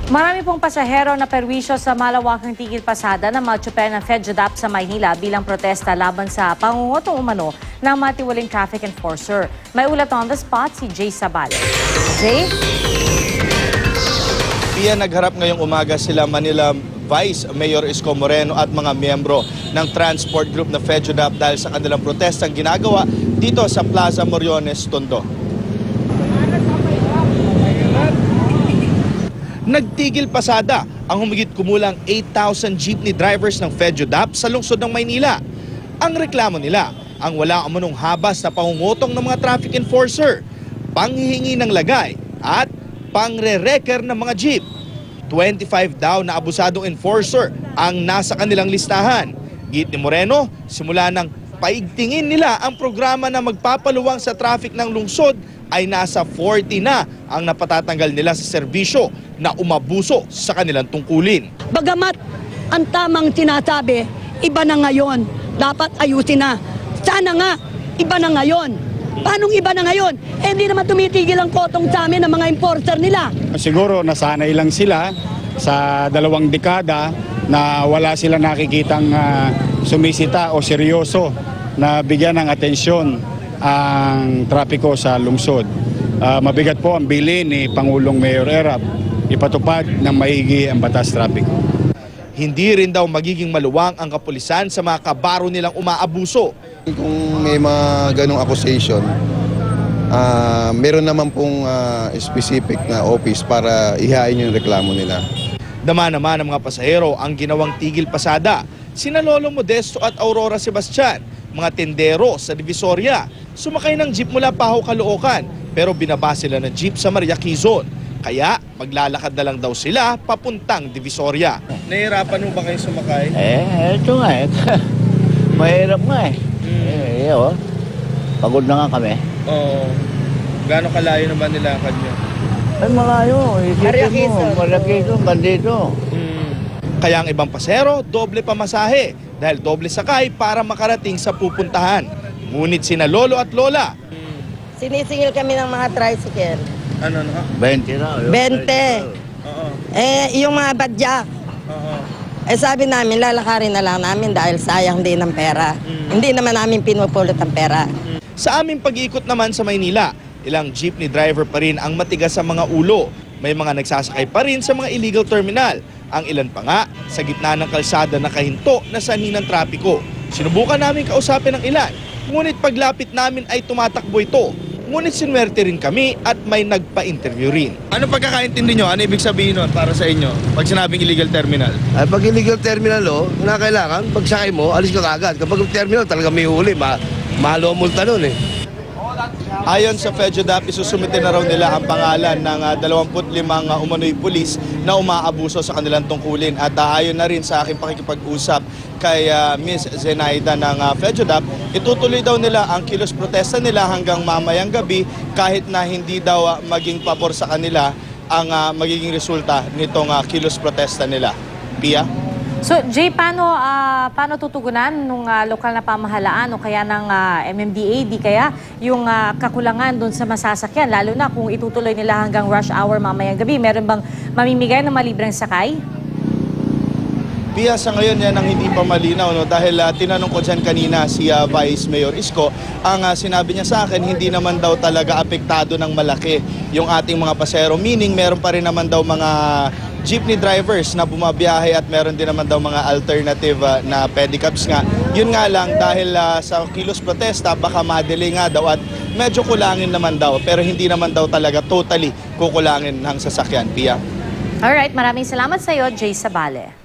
Marami pong pasahero na perwisyo sa malawakang tigil pasada ng mga tsuper ng FEDJADAP sa Maynila bilang protesta laban sa pangungutong umano ng matiwaling traffic enforcer. May ulat on the spot si Jay Sabale. Jay? Nagharap ngayong umaga sila Manila Vice Mayor Isko Moreno at mga miyembro ng transport group na FEDJADAP dahil sa kanilang protestang ginagawa dito sa Plaza Moriones, Tondo. Nagtigil pasada ang humigit kumulang 8,000 jeepney drivers ng FEDJADAP sa lungsod ng Maynila. Ang reklamo nila, ang wala umanong habas na pangungutong ng mga traffic enforcer, panghihingi ng lagay at pangre-reker ng mga jeep. 25 daw na abusadong enforcer ang nasa kanilang listahan. Git ni Moreno, simula ng paigtingin nila ang programa na magpapaluwang sa traffic ng lungsod ay nasa 40 na ang napatatanggal nila sa serbisyo na umabuso sa kanilang tungkulin. Bagamat ang tamang sinasabi, iba na ngayon. Dapat ayusin na. Sana nga, iba na ngayon. Paanong iba na ngayon? Hindi naman tumitigil ang kotong sa amin ng mga enforcer nila. Siguro nasanay lang sila sa 2 dekada na wala sila nakikitang sumisita o seryoso na bigyan ng atensyon ang trapiko sa lungsod. Mabigat po ang bilin ni Pangulong Mayor Erap ipatupad ng maigi ang batas trapiko. Hindi rin daw magiging maluwang ang kapulisan sa mga kabaro nilang umaabuso. Kung may mga ganong accusation, meron naman pong specific na office para ihain yung reklamo nila. Dama naman ng mga pasahero ang ginawang tigil pasada. Sina Lolo Modesto at Aurora Sebastian, mga tendero sa Divisoria, sumakay ng jeep mula Paho, Caloocan, pero binaba sila ng jeep sa Maria Quezon. Kaya maglalakad na lang daw sila papuntang Divisoria. Nahihirapan mo ba kayo sumakay? Ito nga eh. Mahirap nga eh. Pagod na nga kami. Oo. Gaano kalayo naman nilakad nyo? Ay malayo. Maria Quezon, bandito. Kaya ang ibang pasero, doble pamasahe dahil doble sakay para makarating sa pupuntahan. Ngunit sina Lolo at Lola, sinisingil kami ng mga tricycle. ano na? 20 na. 20. Oo. Yung mga badyak. Oo. Sabi namin, lalakarin na lang namin dahil sayang din ang pera. Hindi naman namin pinupulot ang pera. Sa aming pag-iikot naman sa Maynila, ilang jeepney driver pa rin ang matigas sa mga ulo. May mga nagsasakay pa rin sa mga illegal terminal. Ang ilan pa nga sa gitna ng kalsada na kahinto na sanhi ng trapiko. Sinubukan namin kausapin ang ilan, ngunit paglapit namin ay tumatakbo ito. Ngunit sinwerte rin kami at may nagpa-interview rin. Ano pagkakaintindi nyo? Ano ibig sabihin nun para sa inyo pag sinabing illegal terminal? Ay, pag illegal terminal, kailangan, pagsakay mo, alis ka kagad. Kapag terminal, talaga may huli, mahalo ang multa nun eh. Ayon sa FEDJADAP, isusumite na raw nila ang pangalan ng 25 umano'y pulis na umaabuso sa kanilang tungkulin. At ayon na rin sa aking pakikipag-usap kay Ms. Zenaida ng FEDJADAP, itutuloy daw nila ang kilos protesta nila hanggang mamayang gabi kahit na hindi daw maging pabor sa kanila ang magiging resulta nitong kilos protesta nila. Pia? So, Jay, paano tutugunan ng lokal na pamahalaan o kaya ng MMDA, di kaya yung kakulangan doon sa masasakyan, lalo na kung itutuloy nila hanggang rush hour mamayang gabi? Meron bang mamimigay ng malibreng sakay? Pia, sa ngayon yan ang hindi pa malinaw, no? Dahil tinanong ko dyan kanina si Vice Mayor Isko, ang sinabi niya sa akin, hindi naman daw talaga apektado ng malaki yung ating mga pasero. Meaning, meron pa rin naman daw mga jeepney drivers na bumabiyahe at meron din naman daw mga alternative na pedicabs nga. Yun nga lang, dahil sa kilos protesta, baka madali nga daw at medyo kulangin naman daw. Pero hindi naman daw talaga totally kukulangin ng sasakyan, Pia. Alright, maraming salamat sa iyo, Jay Sabale.